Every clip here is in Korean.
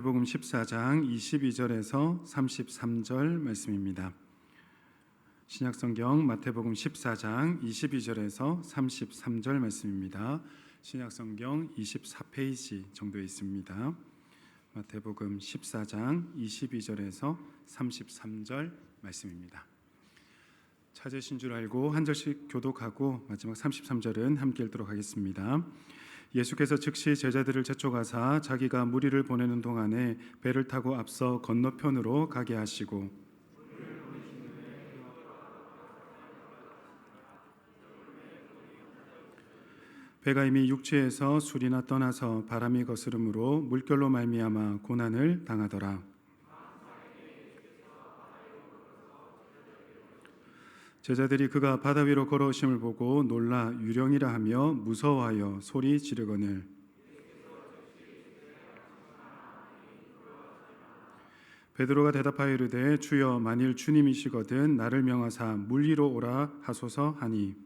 마태복음 14장 22절에서 33절 말씀입니다. 신약성경 마태복음 14장 22절에서 33절 말씀입니다. 신약성경 24페이지 정도에 있습니다. 마태복음 14장 22절에서 33절 말씀입니다. 찾으신 줄 알고 한 절씩 교독하고 마지막 33절은 함께 읽도록 하겠습니다. 예수께서 즉시 제자들을 재촉하사 자기가 무리를 보내는 동안에 배를 타고 앞서 건너편으로 가게 하시고 배가 이미 육지에서 술이나 떠나서 바람이 거스름으로 물결로 말미암아 고난을 당하더라. 제자들이 그가 바다 위로 걸어오심을 보고 놀라 유령이라 하며 무서워하여 소리 지르거늘 베드로가 대답하여 이르되 주여 만일 주님이시거든 나를 명하사 물 위로 오라 하소서 하니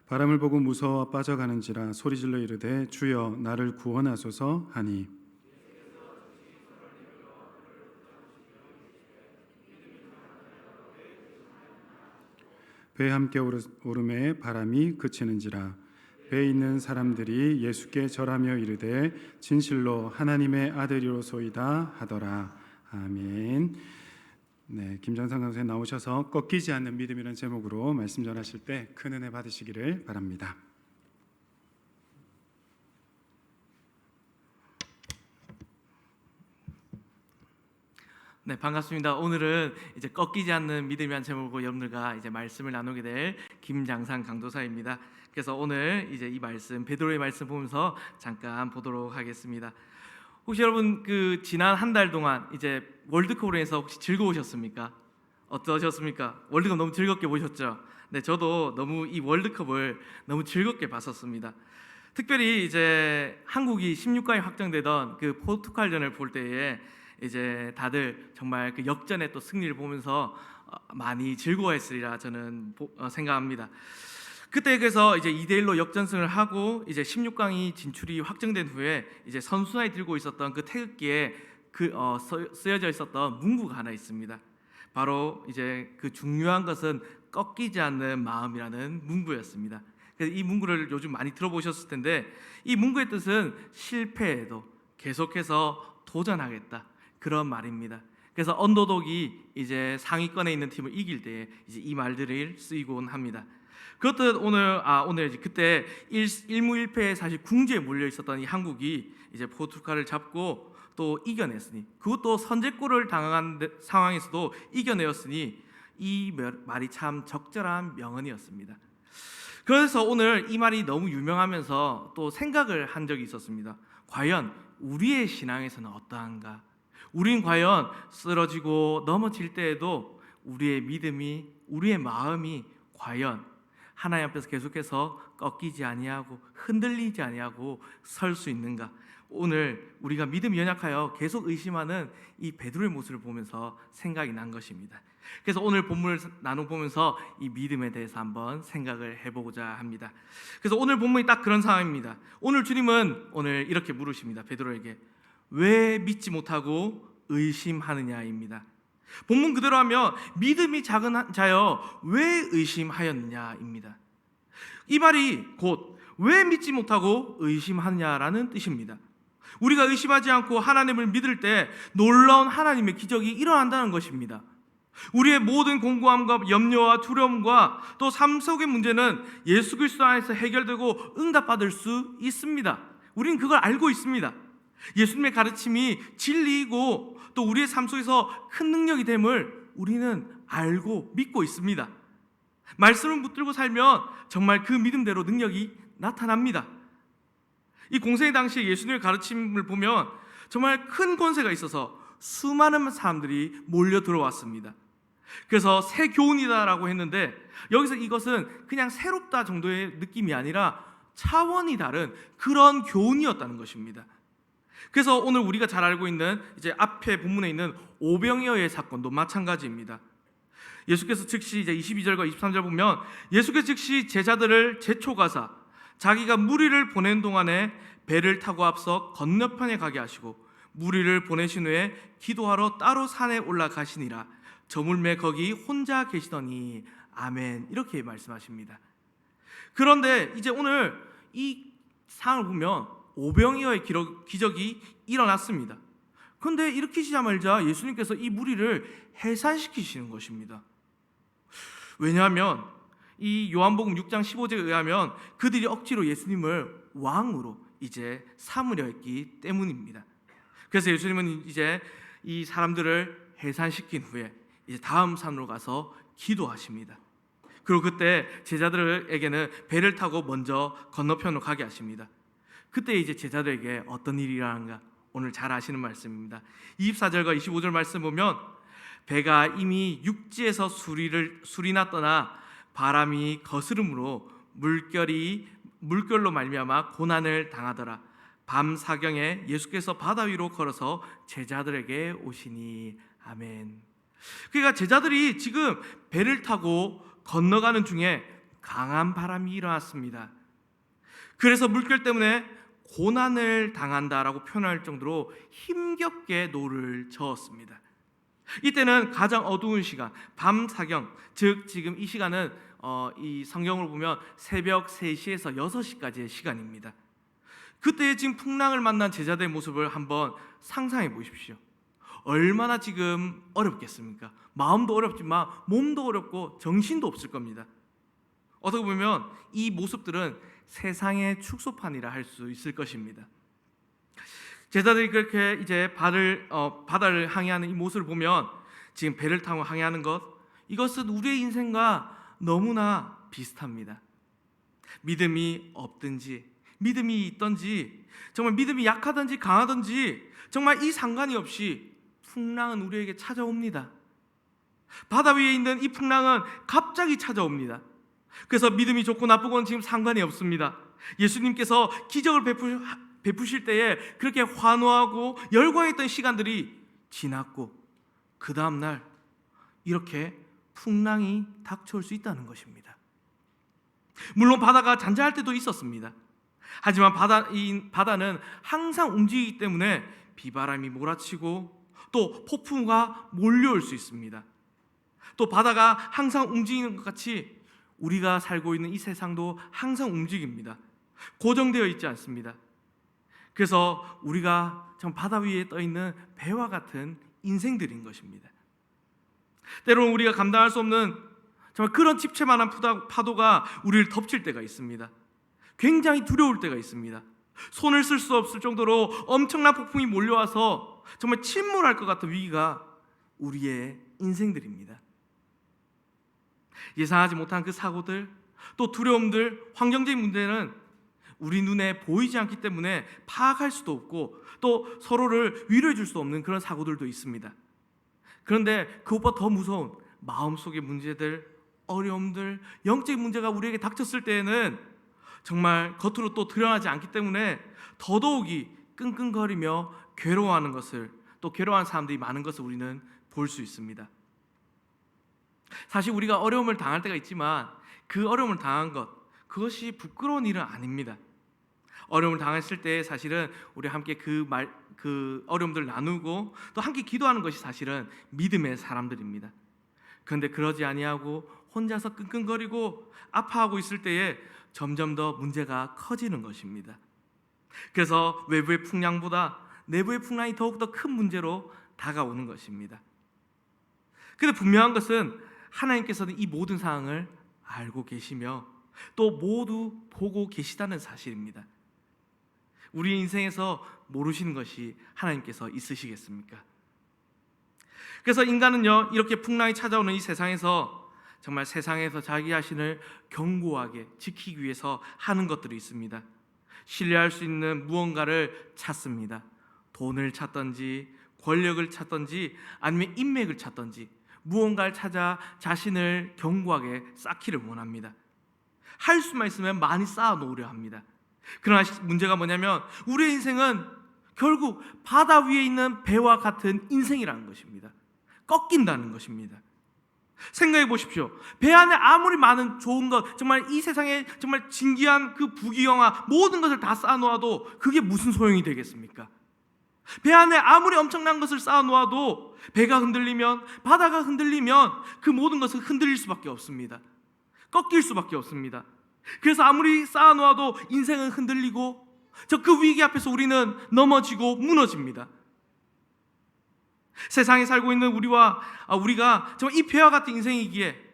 바람을 보고 무서워 빠져가는지라 소리질러 이르되 주여 나를 구원하소서 하니 배에 함께 오름에 바람이 그치는지라 배에 있는 사람들이 예수께 절하며 이르되 진실로 하나님의 아들이로소이다 하더라. 아멘. 네, 김정상 강사님 나오셔서 꺾이지 않는 믿음이라는 제목으로 말씀 전하실 때 큰 은혜 받으시기를 바랍니다. 네, 반갑습니다. 오늘은 이제 꺾이지 않는 믿음이란 제목으로 여러분들과 이제 말씀을 나누게 될 김장상 강도사입니다. 그래서 오늘 이제 이 말씀 베드로의 말씀 보면서 잠깐 보도록 하겠습니다. 혹시 여러분 그 지난 한 달 동안 이제 월드컵으로 해서 혹시 즐거우셨습니까? 어떠셨습니까? 월드컵 너무 즐겁게 보셨죠? 네, 저도 너무 이 월드컵을 너무 즐겁게 봤었습니다. 특별히 이제 한국이 16강에 확정되던 그 포르투갈전을 볼 때에 이제 다들 정말 그 역전의 또 승리를 보면서 많이 즐거워했으리라 저는 생각합니다. 그때 그래서 이제 2대1로 역전승을 하고 이제 16강이 진출이 확정된 후에 이제 선수단이 들고 있었던 그 태극기에 쓰여져 있었던 문구가 하나 있습니다. 바로 이제 그 중요한 것은 꺾이지 않는 마음이라는 문구였습니다. 그래서 이 문구를 요즘 많이 들어보셨을 텐데 이 문구의 뜻은 실패해도 계속해서 도전하겠다 그런 말입니다. 그래서 언더독이 이제 상위권에 있는 팀을 이길 때 이제 이 말들을 쓰이곤 합니다. 그렇듯 오늘 이제 그때 일무일패에 사실 궁지에 몰려 있었던 이 한국이 이제 포르투갈을 잡고 또 이겨냈으니 그것도 선제골을 당한 상황에서도 이겨내었으니 이 말이 참 적절한 명언이었습니다. 그래서 오늘 이 말이 너무 유명하면서 또 생각을 한 적이 있었습니다. 과연 우리의 신앙에서는 어떠한가? 우린 과연 쓰러지고 넘어질 때에도 우리의 믿음이, 우리의 마음이 과연 하나님 앞에서 계속해서 꺾이지 아니하고 흔들리지 아니하고 설 수 있는가? 오늘 우리가 믿음이 연약하여 계속 의심하는 이 베드로의 모습을 보면서 생각이 난 것입니다. 그래서 오늘 본문을 나눠보면서 이 믿음에 대해서 한번 생각을 해보고자 합니다. 그래서 오늘 본문이 딱 그런 상황입니다. 오늘 주님은 오늘 이렇게 물으십니다. 베드로에게 왜 믿지 못하고 의심하느냐입니다. 본문 그대로 하면 믿음이 작은 자여 왜 의심하였느냐입니다. 이 말이 곧 왜 믿지 못하고 의심하느냐라는 뜻입니다. 우리가 의심하지 않고 하나님을 믿을 때 놀라운 하나님의 기적이 일어난다는 것입니다. 우리의 모든 공고함과 염려와 두려움과 또 삶 속의 문제는 예수 그리스도 안에서 해결되고 응답받을 수 있습니다. 우리는 그걸 알고 있습니다. 예수님의 가르침이 진리이고 또 우리의 삶 속에서 큰 능력이 됨을 우리는 알고 믿고 있습니다. 말씀을 붙들고 살면 정말 그 믿음대로 능력이 나타납니다. 이 공생의 당시에 예수님의 가르침을 보면 정말 큰 권세가 있어서 수많은 사람들이 몰려 들어왔습니다. 그래서 새 교훈이다라고 했는데 여기서 이것은 그냥 새롭다 정도의 느낌이 아니라 차원이 다른 그런 교훈이었다는 것입니다. 그래서 오늘 우리가 잘 알고 있는 이제 앞에 본문에 있는 오병이어의 사건도 마찬가지입니다. 예수께서 즉시 이제 22절과 23절 보면 예수께서 즉시 제자들을 재촉하사 자기가 무리를 보낸 동안에 배를 타고 앞서 건너편에 가게 하시고 무리를 보내신 후에 기도하러 따로 산에 올라가시니라. 저물매 거기 혼자 계시더니 아멘. 이렇게 말씀하십니다. 그런데 이제 오늘 이 상을 보면 오병이어의 기적이 일어났습니다. 그런데 일으키시자마자 예수님께서 이 무리를 해산시키시는 것입니다. 왜냐하면 이 요한복음 6장 15절에 의하면 그들이 억지로 예수님을 왕으로 이제 삼으려 했기 때문입니다. 그래서 예수님은 이제 이 사람들을 해산시킨 후에 이제 다음 산으로 가서 기도하십니다. 그리고 그때 제자들에게는 배를 타고 먼저 건너편으로 가게 하십니다. 그때 이제 제자들에게 어떤 일이 일어나는가 오늘 잘 아시는 말씀입니다. 24절과 25절 말씀 보면 배가 이미 육지에서 수리나 떠나 바람이 거스름으로 물결로 말미암아 고난을 당하더라. 밤 사경에 예수께서 바다 위로 걸어서 제자들에게 오시니 아멘. 그러니까 제자들이 지금 배를 타고 건너가는 중에 강한 바람이 일어났습니다. 그래서 물결 때문에 고난을 당한다라고 표현할 정도로 힘겹게 노를 저었습니다. 이때는 가장 어두운 시간, 밤 사경, 즉 지금 이 시간은 이 성경을 보면 새벽 3시에서 6시까지의 시간입니다. 그때 지금 풍랑을 만난 제자들의 모습을 한번 상상해 보십시오. 얼마나 지금 어렵겠습니까? 마음도 어렵지만 몸도 어렵고 정신도 없을 겁니다. 어떻게 보면 이 모습들은 세상의 축소판이라 할 수 있을 것입니다. 제자들이 그렇게 이제 바다를 항해하는 이 모습을 보면 지금 배를 타고 항해하는 이것은 우리의 인생과 너무나 비슷합니다. 믿음이 없든지 믿음이 있든지 정말 믿음이 약하든지 강하든지 정말 이 상관이 없이 풍랑은 우리에게 찾아옵니다. 바다 위에 있는 이 풍랑은 갑자기 찾아옵니다. 그래서 믿음이 좋고 나쁘고는 지금 상관이 없습니다. 예수님께서 기적을 베푸실 때에 그렇게 환호하고 열광했던 시간들이 지났고 그 다음날 이렇게 풍랑이 닥쳐올 수 있다는 것입니다. 물론 바다가 잔잔할 때도 있었습니다. 하지만 바다는 항상 움직이기 때문에 비바람이 몰아치고 또 폭풍우가 몰려올 수 있습니다. 또 바다가 항상 움직이는 것 같이 우리가 살고 있는 이 세상도 항상 움직입니다. 고정되어 있지 않습니다. 그래서 우리가 정 바다 위에 떠 있는 배와 같은 인생들인 것입니다. 때로는 우리가 감당할 수 없는 정말 그런 집채만한 파도가 우리를 덮칠 때가 있습니다. 굉장히 두려울 때가 있습니다. 손을 쓸 수 없을 정도로 엄청난 폭풍이 몰려와서 정말 침몰할 것 같은 위기가 우리의 인생들입니다. 예상하지 못한 그 사고들, 또 두려움들, 환경적인 문제는 우리 눈에 보이지 않기 때문에 파악할 수도 없고 또 서로를 위로해 줄 수 없는 그런 사고들도 있습니다. 그런데 그것보다 더 무서운 마음속의 문제들, 어려움들, 영적인 문제가 우리에게 닥쳤을 때에는 정말 겉으로 또 드러나지 않기 때문에 더더욱이 끙끙거리며 괴로워하는 것을, 또 괴로워하는 사람들이 많은 것을 우리는 볼 수 있습니다. 사실 우리가 어려움을 당할 때가 있지만 그 어려움을 당한 그것이 부끄러운 일은 아닙니다. 어려움을 당했을 때 사실은 우리 함께 그 어려움들을 나누고 또 함께 기도하는 것이 사실은 믿음의 사람들입니다. 그런데 그러지 아니하고 혼자서 끙끙거리고 아파하고 있을 때에 점점 더 문제가 커지는 것입니다. 그래서 외부의 풍랑보다 내부의 풍랑이 더욱더 큰 문제로 다가오는 것입니다. 그런데 분명한 것은 하나님께서는 이 모든 상황을 알고 계시며 또 모두 보고 계시다는 사실입니다. 우리 인생에서 모르시는 것이 하나님께서 있으시겠습니까? 그래서 인간은요, 이렇게 풍랑이 찾아오는 이 세상에서 정말 세상에서 자기 자신을 견고하게 지키기 위해서 하는 것들이 있습니다. 신뢰할 수 있는 무언가를 찾습니다. 돈을 찾든지 권력을 찾든지 아니면 인맥을 찾든지 무언가를 찾아 자신을 견고하게 쌓기를 원합니다. 할 수만 있으면 많이 쌓아 놓으려 합니다. 그러나 문제가 뭐냐면 우리의 인생은 결국 바다 위에 있는 배와 같은 인생이라는 것입니다. 꺾인다는 것입니다. 생각해 보십시오. 배 안에 아무리 많은 좋은 것, 정말 이 세상에 정말 진귀한 그 부귀영화 모든 것을 다 쌓아놓아도 그게 무슨 소용이 되겠습니까? 배 안에 아무리 엄청난 것을 쌓아놓아도 배가 흔들리면, 바다가 흔들리면 그 모든 것은 흔들릴 수밖에 없습니다. 꺾일 수밖에 없습니다. 그래서 아무리 쌓아놓아도 인생은 흔들리고 그 위기 앞에서 우리는 넘어지고 무너집니다. 세상에 살고 있는 우리가 정말 이 배와 같은 인생이기에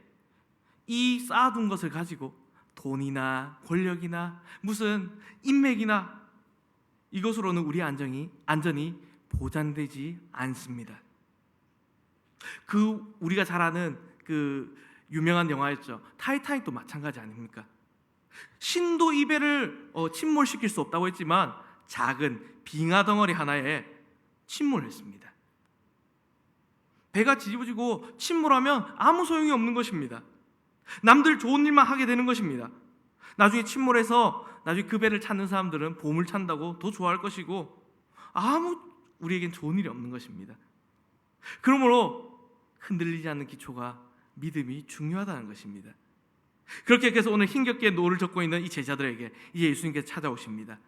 이 쌓아둔 것을 가지고 돈이나 권력이나 무슨 인맥이나 이것으로는 우리 안전이 보장되지 않습니다. 우리가 잘 아는 그 유명한 영화였죠. 타이타닉도 마찬가지 아닙니까? 신도 이 배를 침몰시킬 수 없다고 했지만 작은 빙하 덩어리 하나에 침몰했습니다. 배가 뒤집어지고 침몰하면 아무 소용이 없는 것입니다. 남들 좋은 일만 하게 되는 것입니다. 나중에 침몰해서 나중에 그 배를 찾는 사람들은 보물 찾는다고 더 좋아할 것이고 우리에겐 좋은 일이 없는 것입니다. 그러므로 흔들리지 않는 기초가 믿음이 중요하다는 것입니다. 그렇게 해서 오늘 힘겹게 노를 젓고 있는 이 제자들에게 이제 예수님께서 찾아오십니다.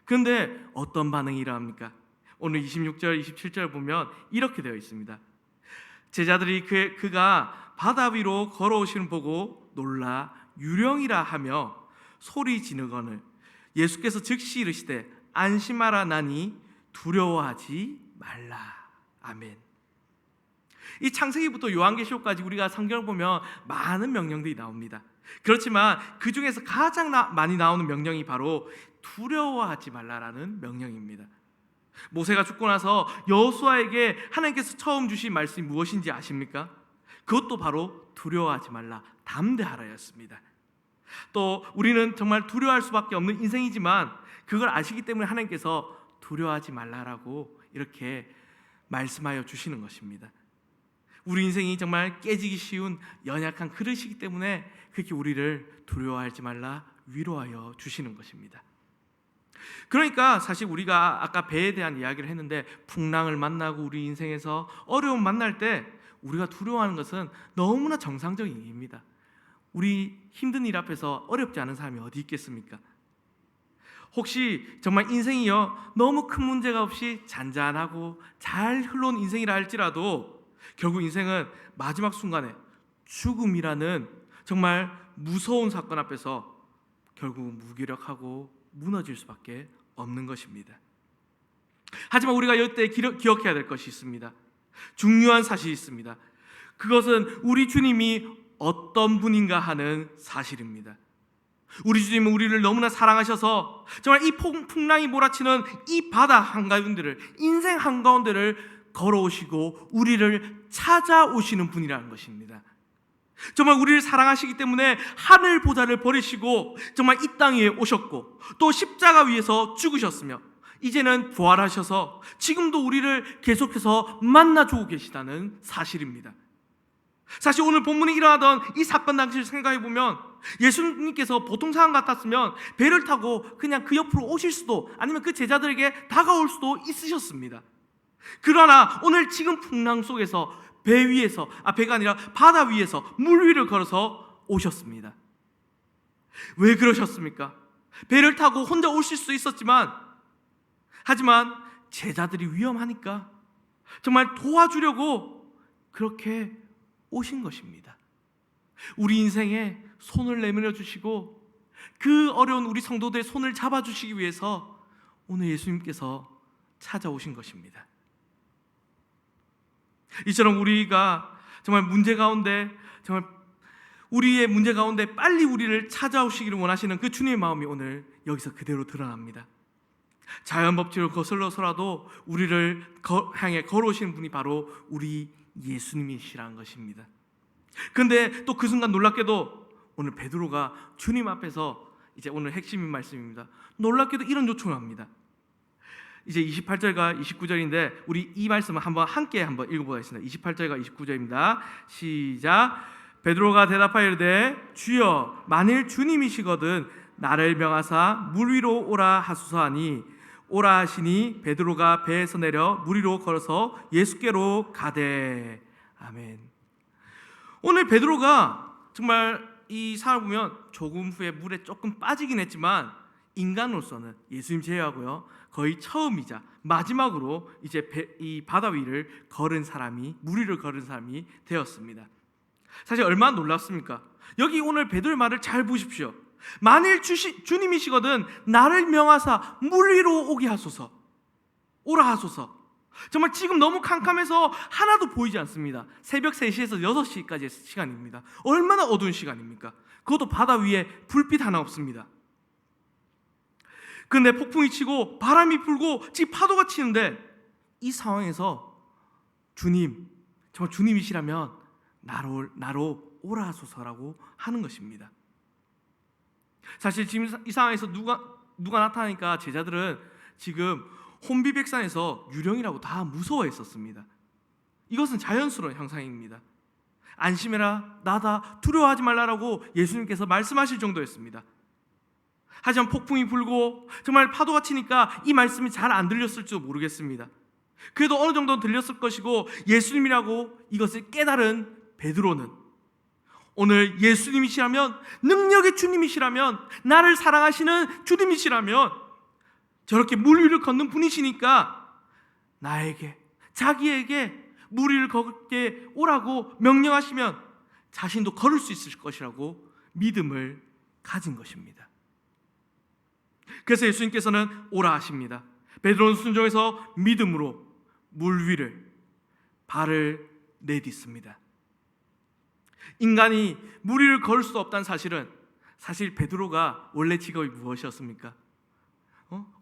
그런데 어떤 반응이 일어납니까? 오늘 26절, 27절 보면 이렇게 되어 있습니다. 제자들이 그가 바다 위로 걸어오시는 보고 놀라 유령이라 하며 소리 지르거늘 예수께서 즉시 이르시되 안심하라 나니 두려워하지 말라. 아멘. 이 창세기부터 요한계시록까지 우리가 성경을 보면 많은 명령들이 나옵니다. 그렇지만 그 중에서 가장 많이 나오는 명령이 바로 두려워하지 말라라는 명령입니다. 모세가 죽고 나서 여호수아에게 하나님께서 처음 주신 말씀이 무엇인지 아십니까? 그것도 바로 두려워하지 말라, 담대하라였습니다. 또 우리는 정말 두려워할 수밖에 없는 인생이지만 그걸 아시기 때문에 하나님께서 두려워하지 말라라고 이렇게 말씀하여 주시는 것입니다. 우리 인생이 정말 깨지기 쉬운 연약한 그릇이기 때문에 그렇게 우리를 두려워하지 말라 위로하여 주시는 것입니다. 그러니까 사실 우리가 아까 배에 대한 이야기를 했는데 풍랑을 만나고 우리 인생에서 어려움 만날 때 우리가 두려워하는 것은 너무나 정상적인 일입니다. 우리 힘든 일 앞에서 어렵지 않은 사람이 어디 있겠습니까? 혹시 정말 인생이요 너무 큰 문제가 없이 잔잔하고 잘 흘러온 인생이라 할지라도 결국 인생은 마지막 순간에 죽음이라는 정말 무서운 사건 앞에서 결국 무기력하고 무너질 수밖에 없는 것입니다. 하지만 우리가 이때 기억해야 될 것이 있습니다. 중요한 사실이 있습니다. 그것은 우리 주님이 어떤 분인가 하는 사실입니다. 우리 주님은 우리를 너무나 사랑하셔서 정말 이 풍랑이 몰아치는 이 바다 한가운데를, 인생 한가운데를 걸어오시고 우리를 찾아오시는 분이라는 것입니다. 정말 우리를 사랑하시기 때문에 하늘 보좌를 버리시고 정말 이 땅 위에 오셨고 또 십자가 위에서 죽으셨으며 이제는 부활하셔서 지금도 우리를 계속해서 만나주고 계시다는 사실입니다. 사실 오늘 본문에 일어나던 이 사건 당시를 생각해 보면 예수님께서 보통 상황 같았으면 배를 타고 그냥 그 옆으로 오실 수도 아니면 그 제자들에게 다가올 수도 있으셨습니다. 그러나 오늘 지금 풍랑 속에서 배가 아니라 바다 위에서 물 위를 걸어서 오셨습니다. 왜 그러셨습니까? 배를 타고 혼자 오실 수 있었지만 하지만 제자들이 위험하니까 정말 도와주려고 그렇게 오신 것입니다. 우리 인생에 손을 내밀어 주시고 그 어려운 우리 성도들의 손을 잡아주시기 위해서 오늘 예수님께서 찾아오신 것입니다. 이처럼 우리가 정말 우리의 문제 가운데 빨리 우리를 찾아오시기를 원하시는 그 주님의 마음이 오늘 여기서 그대로 드러납니다. 자연 법칙을 거슬러서라도 우리를 향해 걸어오시는 분이 바로 우리 예수님이시라는 것입니다. 그런데 또 그 순간 놀랍게도 오늘 베드로가 주님 앞에서 이제 오늘 핵심인 말씀입니다. 놀랍게도 이런 요청을 합니다. 이제 28절과 29절인데 우리 이 말씀을 함께 읽어보겠습니다. 28절과 29절입니다. 시작. 베드로가 대답하여 이르되 주여 만일 주님이시거든 나를 명하사 물 위로 오라 하소서 하니 오라 하시니 베드로가 배에서 내려 물 위로 걸어서 예수께로 가되. 아멘. 오늘 베드로가 정말 이 상황을 보면 조금 후에 물에 조금 빠지긴 했지만 인간으로서는 예수님 제외하고요 거의 처음이자 마지막으로 이제 이 바다 위를 걸은 사람이, 물 위를 걸은 사람이 되었습니다. 사실 얼마나 놀랍습니까? 여기 오늘 베드로의 말을 잘 보십시오. 만일 주님이시거든 나를 명하사 물 위로 오게 하소서, 오라 하소서. 정말 지금 너무 캄캄해서 하나도 보이지 않습니다. 새벽 3시에서 6시까지의 시간입니다. 얼마나 어두운 시간입니까? 그것도 바다 위에 불빛 하나 없습니다. 그런데 폭풍이 치고 바람이 불고 지금 파도가 치는데 이 상황에서 주님, 정말 주님이시라면 나로 오라 하소서라고 하는 것입니다. 사실 지금 이 상황에서 누가 나타나니까 제자들은 지금 혼비백산에서 유령이라고 다 무서워했었습니다. 이것은 자연스러운 현상입니다. 안심해라, 나다, 두려워하지 말라라고 예수님께서 말씀하실 정도였습니다. 하지만 폭풍이 불고 정말 파도가 치니까 이 말씀이 잘 안 들렸을지도 모르겠습니다. 그래도 어느 정도는 들렸을 것이고 예수님이라고 이것을 깨달은 베드로는 오늘 예수님이시라면, 능력의 주님이시라면, 나를 사랑하시는 주님이시라면, 저렇게 물 위를 걷는 분이시니까 나에게, 자기에게 물 위를 걷게 오라고 명령하시면 자신도 걸을 수 있을 것이라고 믿음을 가진 것입니다. 그래서 예수님께서는 오라 하십니다. 베드로는 순종해서 믿음으로 물 위를 발을 내딛습니다. 인간이 물 위를 걸을 수 없다는 사실은 사실 베드로가 원래 직업이 무엇이었습니까?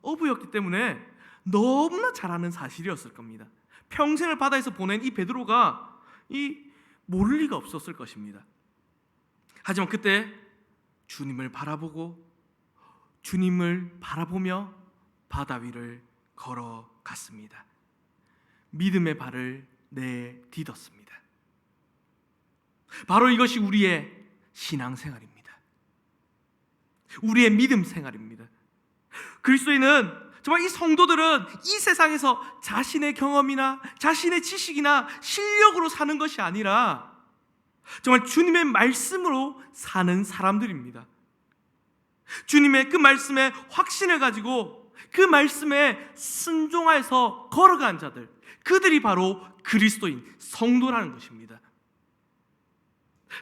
어부였기 때문에 너무나 잘 아는 사실이었을 겁니다. 평생을 바다에서 보낸 이 베드로가 모를 리가 없었을 것입니다. 하지만 그때 주님을 바라보며 바다 위를 걸어갔습니다. 믿음의 발을 내딛었습니다. 바로 이것이 우리의 신앙생활입니다. 우리의 믿음 생활입니다. 그리스도인은, 정말 이 성도들은 이 세상에서 자신의 경험이나 자신의 지식이나 실력으로 사는 것이 아니라 정말 주님의 말씀으로 사는 사람들입니다. 주님의 그 말씀에 확신을 가지고 그 말씀에 순종해서 걸어간 자들, 그들이 바로 그리스도인, 성도라는 것입니다.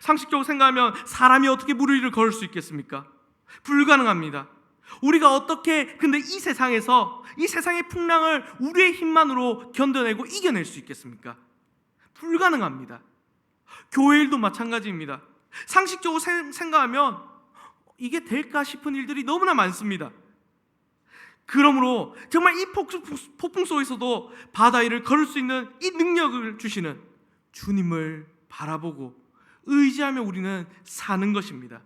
상식적으로 생각하면 사람이 어떻게 물 위를 걸을 수 있겠습니까? 불가능합니다. 우리가 어떻게 근데 이 세상의 풍랑을 우리의 힘만으로 견뎌내고 이겨낼 수 있겠습니까? 불가능합니다. 교회 일도 마찬가지입니다. 상식적으로 생각하면 이게 될까 싶은 일들이 너무나 많습니다. 그러므로 정말 이 폭풍 속에서도 바다 위를 걸을 수 있는 이 능력을 주시는 주님을 바라보고 의지하며 우리는 사는 것입니다.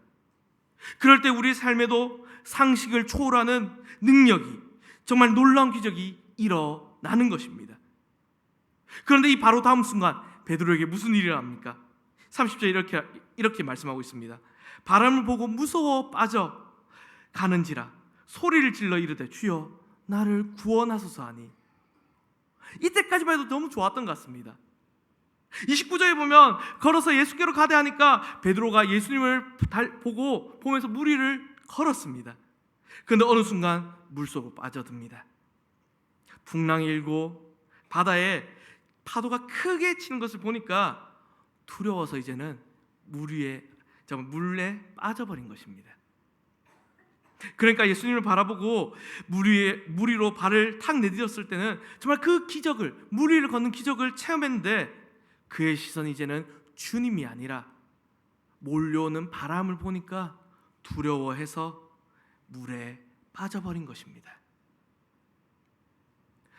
그럴 때 우리의 삶에도 상식을 초월하는 능력이, 정말 놀라운 기적이 일어나는 것입니다. 그런데 이 바로 다음 순간 베드로에게 무슨 일이 일어납니까? 30절에 이렇게 말씀하고 있습니다. 바람을 보고 무서워 빠져 가는지라 소리를 질러 이르되 주여 나를 구원하소서 하니. 이때까지만 해도 너무 좋았던 것 같습니다. 29절에 보면 걸어서 예수께로 가되 하니까 베드로가 예수님을 보면서 물 위를 걸었습니다. 그런데 어느 순간 물속으로 빠져듭니다. 풍랑이 일고 바다에 파도가 크게 치는 것을 보니까 두려워서 이제는 물에 빠져버린 것입니다. 그러니까 예수님을 바라보고 물 위로 발을 탁 내딛었을 때는 정말 그 기적을, 물 위를 걷는 기적을 체험했는데 그의 시선이 이제는 주님이 아니라 몰려오는 바람을 보니까 두려워해서 물에 빠져버린 것입니다.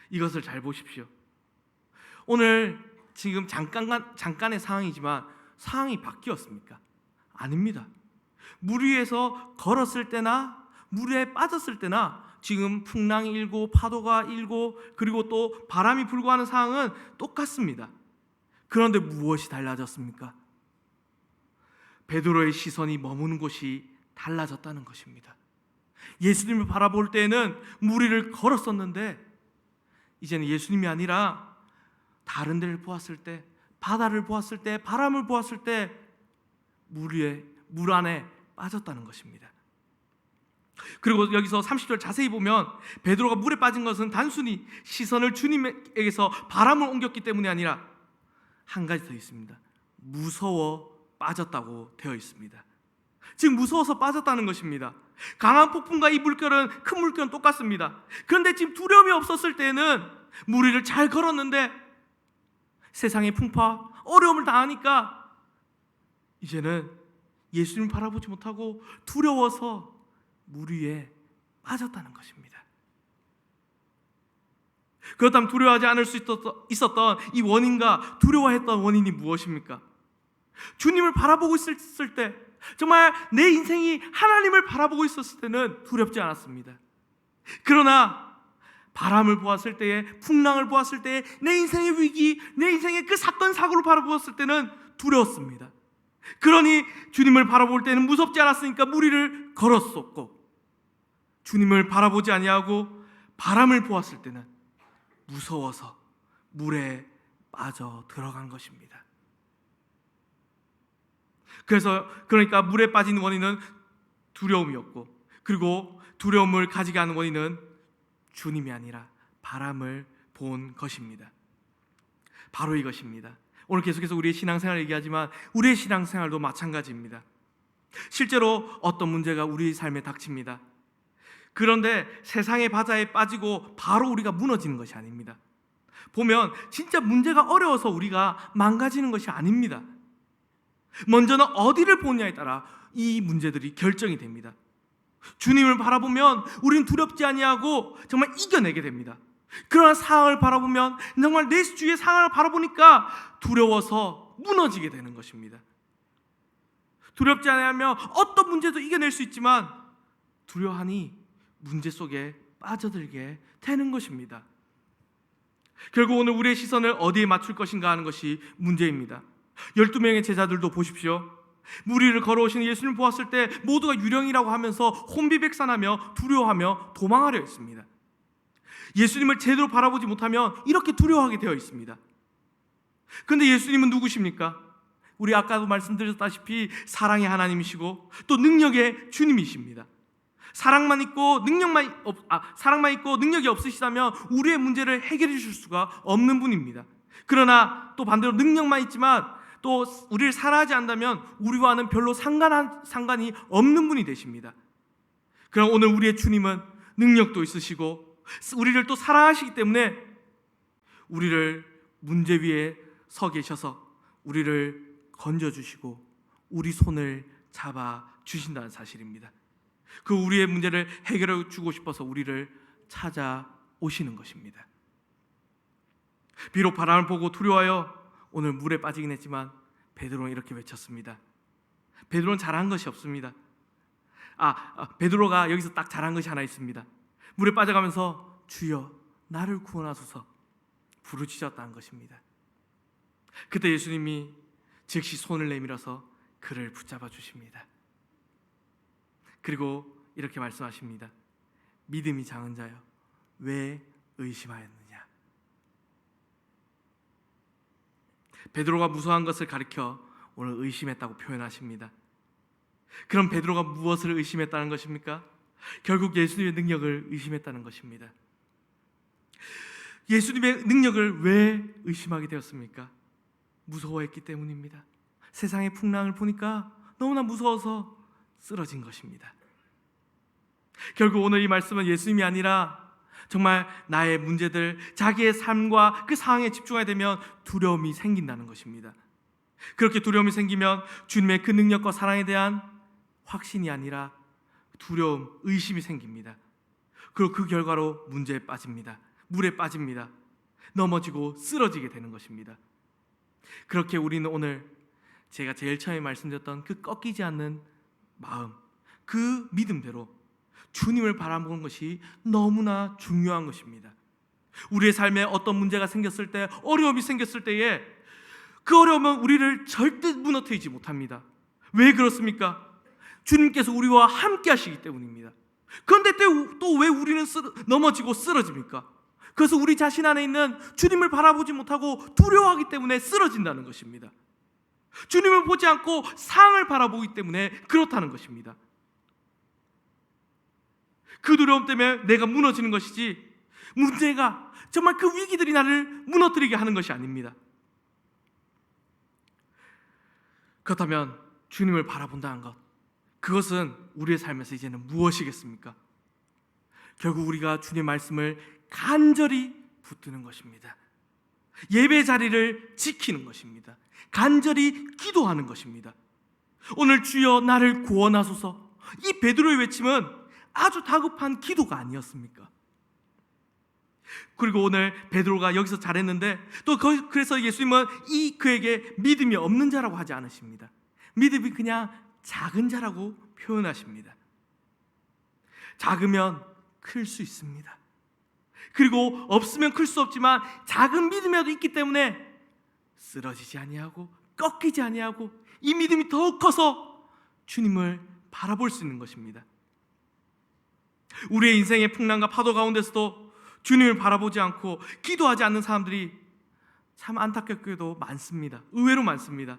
이것을 잘 보십시오. 오늘 지금 잠깐의 상황이지만 상황이 바뀌었습니까? 아닙니다. 물 위에서 걸었을 때나 물에 빠졌을 때나 지금 풍랑이 일고 파도가 일고 그리고 또 바람이 불고 하는 상황은 똑같습니다. 그런데 무엇이 달라졌습니까? 베드로의 시선이 머무는 곳이 달라졌다는 것입니다. 예수님을 바라볼 때에는 물 위를 걸었었는데 이제는 예수님이 아니라 다른 데를 보았을 때, 바다를 보았을 때, 바람을 보았을 때 물 안에 빠졌다는 것입니다. 그리고 여기서 30절 자세히 보면 베드로가 물에 빠진 것은 단순히 시선을 주님에게서 바람을 옮겼기 때문이 아니라 한 가지 더 있습니다. 무서워 빠졌다고 되어 있습니다. 지금 무서워서 빠졌다는 것입니다. 강한 폭풍과 이 물결은, 큰 물결은 똑같습니다. 그런데 지금 두려움이 없었을 때는 물 위를 잘 걸었는데 세상의 풍파, 어려움을 당하니까 이제는 예수님을 바라보지 못하고 두려워서 물 위에 빠졌다는 것입니다. 그렇다면 두려워하지 않을 수 있었던 이 원인과 두려워했던 원인이 무엇입니까? 주님을 바라보고 있을 때, 정말 내 인생이 하나님을 바라보고 있었을 때는 두렵지 않았습니다. 그러나 바람을 보았을 때에, 풍랑을 보았을 때에, 내 인생의 위기, 내 인생의 그 사건 사고를 바라보았을 때는 두려웠습니다. 그러니 주님을 바라볼 때는 무섭지 않았으니까 물 위를 걸었었고, 주님을 바라보지 아니하고 바람을 보았을 때는 무서워서 물에 빠져 들어간 것입니다. 그러니까 물에 빠진 원인은 두려움이었고, 그리고 두려움을 가지게 하는 원인은 주님이 아니라 바람을 본 것입니다. 바로 이것입니다. 오늘 계속해서 우리의 신앙생활을 얘기하지만 우리의 신앙생활도 마찬가지입니다. 실제로 어떤 문제가 우리 삶에 닥칩니다. 그런데 세상의 바다에 빠지고 바로 우리가 무너지는 것이 아닙니다. 보면 진짜 문제가 어려워서 우리가 망가지는 것이 아닙니다. 먼저는 어디를 보느냐에 따라 이 문제들이 결정이 됩니다. 주님을 바라보면 우리는 두렵지 아니하고 정말 이겨내게 됩니다. 그러나 상황을 바라보면 정말 내 주위의 상황을 바라보니까 두려워서 무너지게 되는 것입니다. 두렵지 않으면 어떤 문제도 이겨낼 수 있지만 두려워하니 문제 속에 빠져들게 되는 것입니다. 결국 오늘 우리의 시선을 어디에 맞출 것인가 하는 것이 문제입니다. 12명의 제자들도 보십시오. 물 위를 걸어오시는 예수님을 보았을 때 모두가 유령이라고 하면서 혼비백산하며 두려워하며 도망하려 했습니다. 예수님을 제대로 바라보지 못하면 이렇게 두려워하게 되어 있습니다. 그런데 예수님은 누구십니까? 우리 아까도 말씀드렸다시피 사랑의 하나님이시고 또 능력의 주님이십니다. 사랑만 있고 능력이 없으시다면 우리의 문제를 해결해 주실 수가 없는 분입니다. 그러나 또 반대로 능력만 있지만 또 우리를 사랑하지 않는다면 우리와는 별로 상관이 없는 분이 되십니다. 그럼 오늘 우리의 주님은 능력도 있으시고 우리를 또 사랑하시기 때문에 우리를 문제 위에 서 계셔서 우리를 건져주시고 우리 손을 잡아 주신다는 사실입니다. 그 우리의 문제를 해결해 주고 싶어서 우리를 찾아오시는 것입니다. 비록 바람을 보고 두려워하여 오늘 물에 빠지긴 했지만 베드로는 이렇게 외쳤습니다. 베드로는 잘한 것이 없습니다. 베드로가 여기서 딱 잘한 것이 하나 있습니다. 물에 빠져가면서 주여 나를 구원하소서 부르짖었다는 것입니다. 그때 예수님이 즉시 손을 내밀어서 그를 붙잡아 주십니다. 그리고 이렇게 말씀하십니다. 믿음이 작은 자여 왜 의심하였느냐. 베드로가 무서워한 것을 가리켜 오늘 의심했다고 표현하십니다. 그럼 베드로가 무엇을 의심했다는 것입니까? 결국 예수님의 능력을 의심했다는 것입니다. 예수님의 능력을 왜 의심하게 되었습니까? 무서워했기 때문입니다. 세상의 풍랑을 보니까 너무나 무서워서 쓰러진 것입니다. 결국 오늘 이 말씀은 예수님이 아니라 정말 나의 문제들, 자기의 삶과 그 상황에 집중하게 되면 두려움이 생긴다는 것입니다. 그렇게 두려움이 생기면 주님의 그 능력과 사랑에 대한 확신이 아니라 두려움, 의심이 생깁니다. 그리고 그 결과로 문제에 빠집니다. 물에 빠집니다. 넘어지고 쓰러지게 되는 것입니다. 그렇게 우리는 오늘 제가 제일 처음에 말씀드렸던 그 꺾이지 않는 마음, 그 믿음대로 주님을 바라보는 것이 너무나 중요한 것입니다. 우리의 삶에 어떤 문제가 생겼을 때, 어려움이 생겼을 때에 그 어려움은 우리를 절대 무너뜨리지 못합니다. 왜 그렇습니까? 주님께서 우리와 함께 하시기 때문입니다. 그런데 또 왜 우리는 넘어지고 쓰러집니까? 그래서 우리 자신 안에 있는 주님을 바라보지 못하고 두려워하기 때문에 쓰러진다는 것입니다. 주님을 보지 않고 상을 바라보기 때문에 그렇다는 것입니다. 그 두려움 때문에 내가 무너지는 것이지, 문제가 정말 그 위기들이 나를 무너뜨리게 하는 것이 아닙니다. 그렇다면 주님을 바라본다는 것, 그것은 우리의 삶에서 이제는 무엇이겠습니까? 결국 우리가 주님의 말씀을 간절히 붙드는 것입니다. 예배 자리를 지키는 것입니다. 간절히 기도하는 것입니다. 오늘 주여 나를 구원하소서, 이 베드로의 외침은 아주 다급한 기도가 아니었습니까? 그리고 오늘 베드로가 여기서 잘했는데, 또 그래서 예수님은 그에게 믿음이 없는 자라고 하지 않으십니다. 믿음이 그냥 작은 자라고 표현하십니다. 작으면 클 수 있습니다. 그리고 없으면 클 수 없지만 작은 믿음이라도 있기 때문에 쓰러지지 아니하고 꺾이지 아니하고 이 믿음이 더욱 커서 주님을 바라볼 수 있는 것입니다. 우리의 인생의 풍랑과 파도 가운데서도 주님을 바라보지 않고 기도하지 않는 사람들이 참 안타깝게도 많습니다. 의외로 많습니다.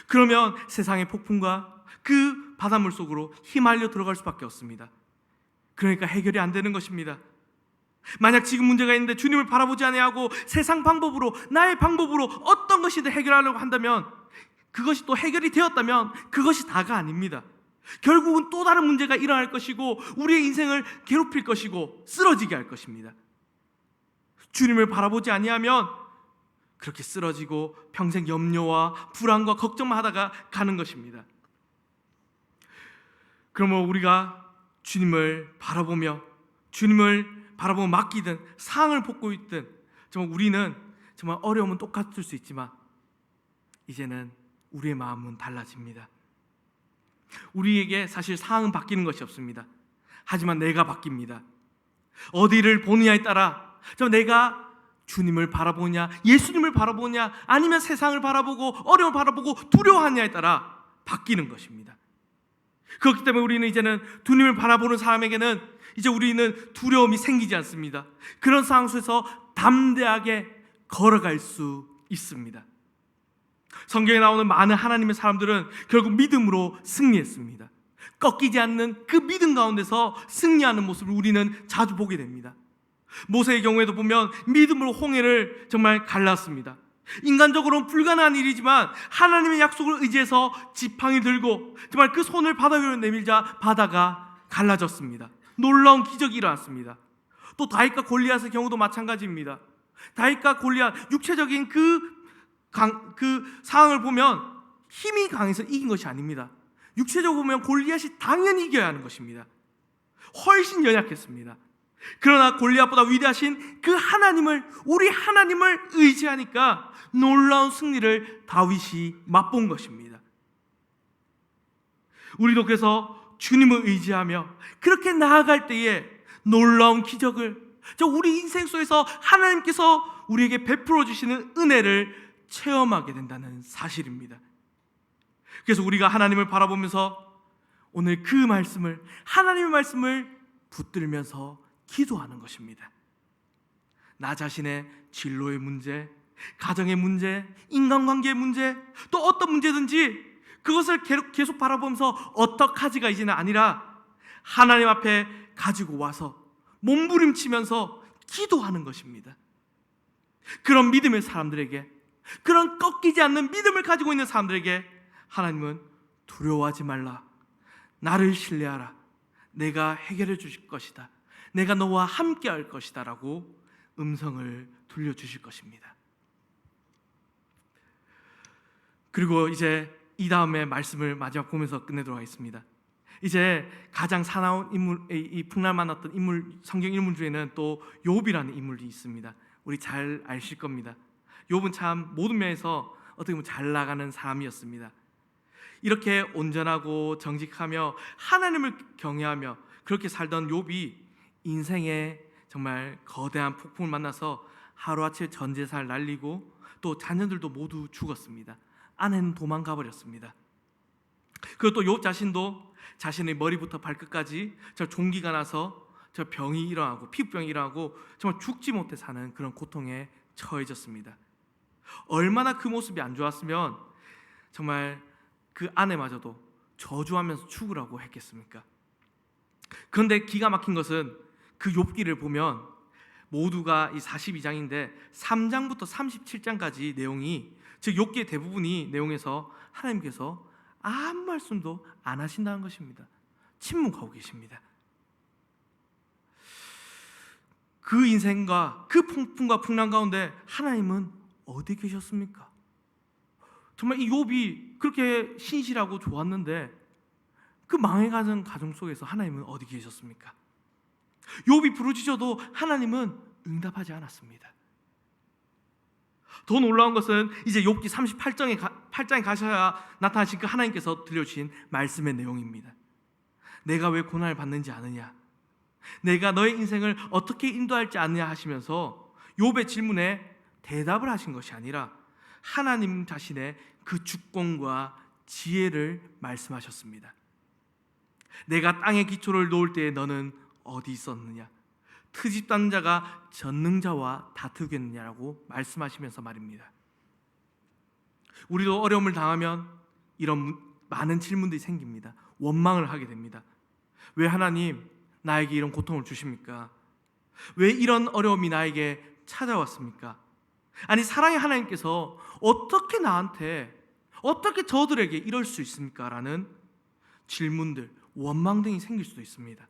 그러면 세상의 폭풍과 그 바닷물 속으로 휘말려 들어갈 수밖에 없습니다. 그러니까 해결이 안 되는 것입니다. 만약 지금 문제가 있는데 주님을 바라보지 아니하고 세상 방법으로, 나의 방법으로 어떤 것이든 해결하려고 한다면, 그것이 또 해결이 되었다면 그것이 다가 아닙니다. 결국은 또 다른 문제가 일어날 것이고 우리의 인생을 괴롭힐 것이고 쓰러지게 할 것입니다. 주님을 바라보지 아니하면 그렇게 쓰러지고 평생 염려와 불안과 걱정만 하다가 가는 것입니다. 그러면 우리가 주님을 바라보며 맡기든 상을 벗고 있든, 정말 우리는 정말 어려움은 똑같을 수 있지만 이제는 우리의 마음은 달라집니다. 우리에게 사실 상은 바뀌는 것이 없습니다. 하지만 내가 바뀝니다. 어디를 보느냐에 따라 내가 주님을 바라보냐, 예수님을 바라보냐, 아니면 세상을 바라보고 어려움을 바라보고 두려워하냐에 따라 바뀌는 것입니다. 그렇기 때문에 우리는 이제는 주님을 바라보는 사람에게는 이제 우리는 두려움이 생기지 않습니다. 그런 상황 속에서 담대하게 걸어갈 수 있습니다. 성경에 나오는 많은 하나님의 사람들은 결국 믿음으로 승리했습니다. 꺾이지 않는 그 믿음 가운데서 승리하는 모습을 우리는 자주 보게 됩니다. 모세의 경우에도 보면 믿음으로 홍해를 정말 갈랐습니다. 인간적으로는 불가능한 일이지만 하나님의 약속을 의지해서 지팡이 들고 정말 그 손을 바다 위로 내밀자 바다가 갈라졌습니다. 놀라운 기적이 일어났습니다. 또 다윗과 골리앗의 경우도 마찬가지입니다. 다윗과 골리앗, 육체적인 그 상황을 보면 힘이 강해서 이긴 것이 아닙니다. 육체적으로 보면 골리앗이 당연히 이겨야 하는 것입니다. 훨씬 연약했습니다. 그러나 골리앗보다 위대하신 그 하나님을, 우리 하나님을 의지하니까 놀라운 승리를 다윗이 맛본 것입니다. 우리도 그래서 주님을 의지하며 그렇게 나아갈 때에 놀라운 기적을, 우리 인생 속에서 하나님께서 우리에게 베풀어 주시는 은혜를 체험하게 된다는 사실입니다. 그래서 우리가 하나님을 바라보면서 오늘 그 말씀을, 하나님의 말씀을 붙들면서 기도하는 것입니다. 나 자신의 진로의 문제, 가정의 문제, 인간관계의 문제, 또 어떤 문제든지 그것을 계속 바라보면서 어떡하지가 이제는 아니라 하나님 앞에 가지고 와서 몸부림치면서 기도하는 것입니다. 그런 믿음의 사람들에게, 그런 꺾이지 않는 믿음을 가지고 있는 사람들에게 하나님은 두려워하지 말라, 나를 신뢰하라, 내가 해결해 주실 것이다, 내가 너와 함께 할 것이다 라고 음성을 들려주실 것입니다. 그리고 이제 이 다음에 말씀을 마지막 보면서 끝내도록 하겠습니다. 이제 가장 사나운 인물, 이 풍랑 만났던 인물, 성경 인물 중에는 또 욥이라는 인물이 있습니다. 우리 잘 아실 겁니다. 욥은 참 모든 면에서 어떻게 보면 잘 나가는 사람이었습니다. 이렇게 온전하고 정직하며 하나님을 경외하며 그렇게 살던 욥이 인생에 정말 거대한 폭풍을 만나서 하루아침에 전 재산을 날리고 또 자녀들도 모두 죽었습니다. 아내는 도망가 버렸습니다. 그리고 또 욥 자신도 자신의 머리부터 발끝까지 종기가 나서 병이 일어나고 피부병이 일어나고 정말 죽지 못해 사는 그런 고통에 처해졌습니다. 얼마나 그 모습이 안 좋았으면 정말 그 아내마저도 저주하면서 죽으라고 했겠습니까? 그런데 기가 막힌 것은 그 욥기를 보면 모두가 이 42장인데 3장부터 37장까지 내용이, 즉 욥기의 대부분이 내용에서 하나님께서 아무 말씀도 안 하신다는 것입니다. 침묵하고 계십니다. 그 인생과 그 폭풍과 풍랑 가운데 하나님은 어디 계셨습니까? 정말 이 욥이 그렇게 신실하고 좋았는데 그 망해가는 가정 속에서 하나님은 어디 계셨습니까? 욥이 부르짖어도 하나님은 응답하지 않았습니다. 더 놀라운 것은 이제 욥기 38장에 가셔야 나타나신 그 하나님께서 들려주신 말씀의 내용입니다. 내가 왜 고난을 받는지 아느냐? 내가 너의 인생을 어떻게 인도할지 아느냐 하시면서 욥의 질문에 대답을 하신 것이 아니라 하나님 자신의 그 주권과 지혜를 말씀하셨습니다. 내가 땅에 기초를 놓을 때에 너는 어디 있었느냐? 트집단 자가 전능자와 다투겠느냐라고 말씀하시면서 말입니다. 우리도 어려움을 당하면 이런 많은 질문들이 생깁니다. 원망을 하게 됩니다. 왜 하나님 나에게 이런 고통을 주십니까? 왜 이런 어려움이 나에게 찾아왔습니까? 아니 사랑의 하나님께서 어떻게 나한테, 어떻게 저들에게 이럴 수 있습니까? 라는 질문들, 원망 등이 생길 수도 있습니다.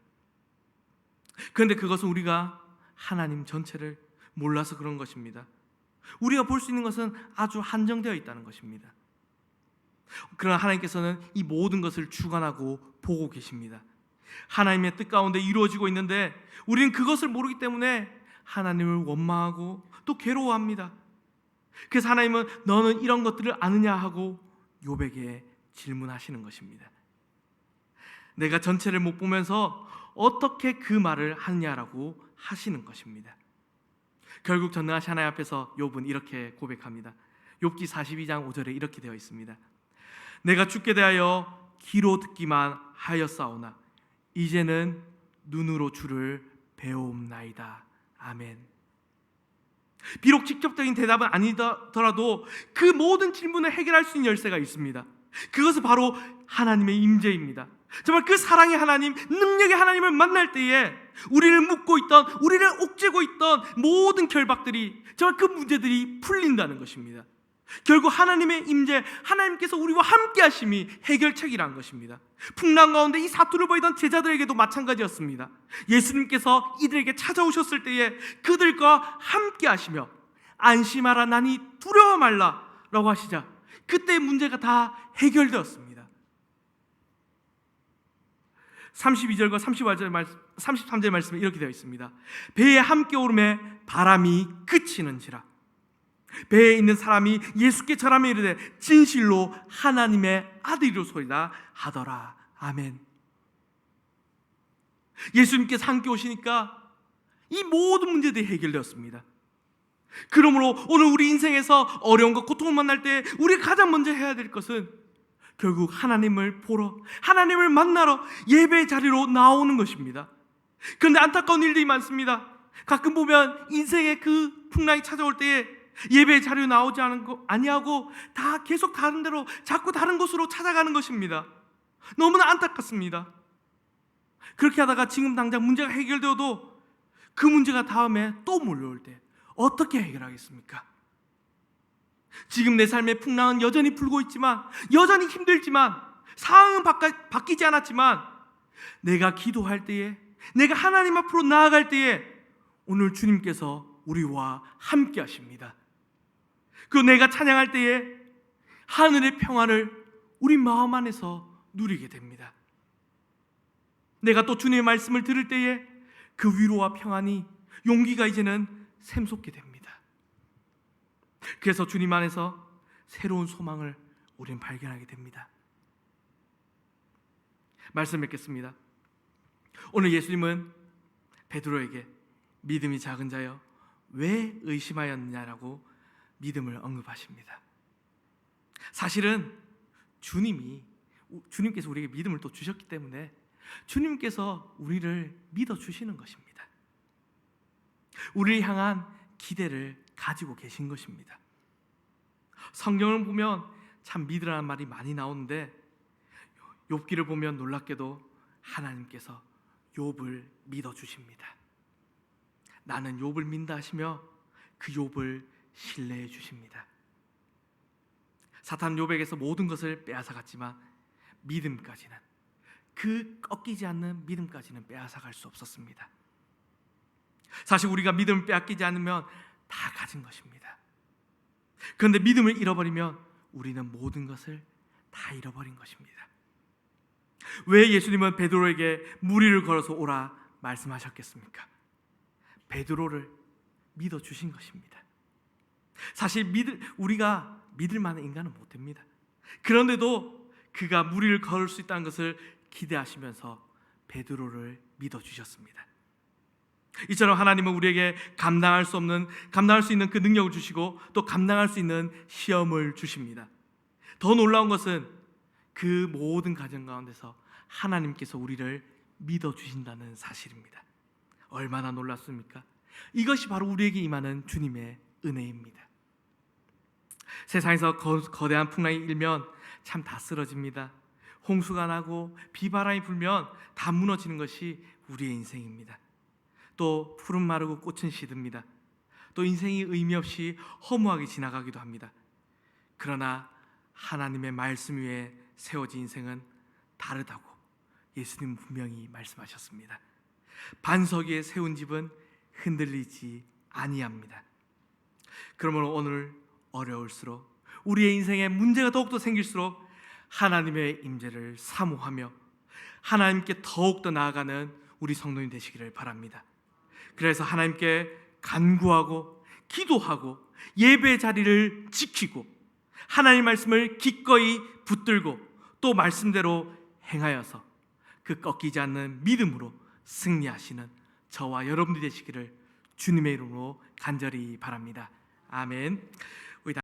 그런데 그것은 우리가 하나님 전체를 몰라서 그런 것입니다. 우리가 볼 수 있는 것은 아주 한정되어 있다는 것입니다. 그러나 하나님께서는 이 모든 것을 주관하고 보고 계십니다. 하나님의 뜻 가운데 이루어지고 있는데 우리는 그것을 모르기 때문에 하나님을 원망하고 또 괴로워합니다. 그래서 하나님은 너는 이런 것들을 아느냐 하고 욥에게 질문하시는 것입니다. 내가 전체를 못 보면서 어떻게 그 말을 하느냐라고 하시는 것입니다. 결국 전능하신 하나님 앞에서 욥은 이렇게 고백합니다. 욥기 42장 5절에 이렇게 되어 있습니다. 내가 주께 대하여 귀로 듣기만 하였사오나 이제는 눈으로 주를 배움나이다. 아멘. 비록 직접적인 대답은 아니더라도 그 모든 질문을 해결할 수 있는 열쇠가 있습니다. 그것은 바로 하나님의 임재입니다. 정말 그 사랑의 하나님, 능력의 하나님을 만날 때에 우리를 묶고 있던, 우리를 옥죄고 있던 모든 결박들이, 정말 그 문제들이 풀린다는 것입니다. 결국 하나님의 임재, 하나님께서 우리와 함께 하심이 해결책이라는 것입니다. 풍랑 가운데 이 사투를 보이던 제자들에게도 마찬가지였습니다. 예수님께서 이들에게 찾아오셨을 때에 그들과 함께 하시며 안심하라 나니 두려워 말라 라고 하시자 그때 문제가 다 해결되었습니다. 32절과 33절 말씀에 이렇게 되어 있습니다. 배에 함께 오름에 바람이 그치는지라. 배에 있는 사람이 예수께 절하며 이르되 진실로 하나님의 아들이로소이다 하더라. 아멘. 예수님께서 함께 오시니까 이 모든 문제들이 해결되었습니다. 그러므로 오늘 우리 인생에서 어려움과 고통을 만날 때 우리가 가장 먼저 해야 될 것은 결국 하나님을 보러, 하나님을 만나러 예배 자리로 나오는 것입니다. 그런데 안타까운 일들이 많습니다. 가끔 보면 인생의 그 풍랑이 찾아올 때에 예배 자리로 나오지 아니하고 다 계속 다른 데로, 자꾸 다른 곳으로 찾아가는 것입니다. 너무나 안타깝습니다. 그렇게 하다가 지금 당장 문제가 해결되어도 그 문제가 다음에 또 몰려올 때 어떻게 해결하겠습니까? 지금 내 삶의 풍랑은 여전히 불고 있지만, 여전히 힘들지만, 상황은 바뀌지 않았지만, 내가 기도할 때에, 내가 하나님 앞으로 나아갈 때에 오늘 주님께서 우리와 함께 하십니다. 그리고 내가 찬양할 때에 하늘의 평안을 우리 마음 안에서 누리게 됩니다. 내가 또 주님의 말씀을 들을 때에 그 위로와 평안이, 용기가 이제는 샘솟게 됩니다. 그래서 주님 안에서 새로운 소망을 우리는 발견하게 됩니다. 말씀 맺겠습니다. 오늘 예수님은 베드로에게 믿음이 작은 자여 왜 의심하였느냐라고 믿음을 언급하십니다. 사실은 주님께서 우리에게 믿음을 또 주셨기 때문에 주님께서 우리를 믿어주시는 것입니다. 우리를 향한 기대를 가지고 계신 것입니다. 성경을 보면 참 믿으라는 말이 많이 나오는데 욥기를 보면 놀랍게도 하나님께서 욥을 믿어 주십니다. 나는 욥을 믿는다 하시며 그 욥을 신뢰해 주십니다. 사탄 욥에게서 모든 것을 빼앗아갔지만 믿음까지는, 그 꺾이지 않는 믿음까지는 빼앗아갈 수 없었습니다. 사실 우리가 믿음을 빼앗기지 않으면 다 가진 것입니다. 그런데 믿음을 잃어버리면 우리는 모든 것을 다 잃어버린 것입니다. 왜 예수님은 베드로에게 무리를 걸어서 오라 말씀하셨겠습니까? 베드로를 믿어주신 것입니다. 사실 우리가 믿을 만한 인간은 못 됩니다. 그런데도 그가 무리를 걸을 수 있다는 것을 기대하시면서 베드로를 믿어주셨습니다. 이처럼 하나님은 우리에게 감당할 수 있는 그 능력을 주시고 또 감당할 수 있는 시험을 주십니다. 더 놀라운 것은 그 모든 과정 가운데서 하나님께서 우리를 믿어주신다는 사실입니다. 얼마나 놀랍습니까? 이것이 바로 우리에게 임하는 주님의 은혜입니다. 세상에서 거대한 풍랑이 일면 참 다 쓰러집니다. 홍수가 나고 비바람이 불면 다 무너지는 것이 우리의 인생입니다. 또 푸른 마르고 꽃은 시듭니다. 또 인생이 의미 없이 허무하게 지나가기도 합니다. 그러나 하나님의 말씀 위에 세워진 인생은 다르다고 예수님은 분명히 말씀하셨습니다. 반석 위에 세운 집은 흔들리지 아니합니다. 그러므로 오늘 어려울수록, 우리의 인생에 문제가 더욱더 생길수록 하나님의 임재를 사모하며 하나님께 더욱더 나아가는 우리 성도님 되시기를 바랍니다. 그래서 하나님께 간구하고 기도하고 예배 자리를 지키고 하나님 말씀을 기꺼이 붙들고 또 말씀대로 행하여서 그 꺾이지 않는 믿음으로 승리하시는 저와 여러분들이 되시기를 주님의 이름으로 간절히 바랍니다. 아멘.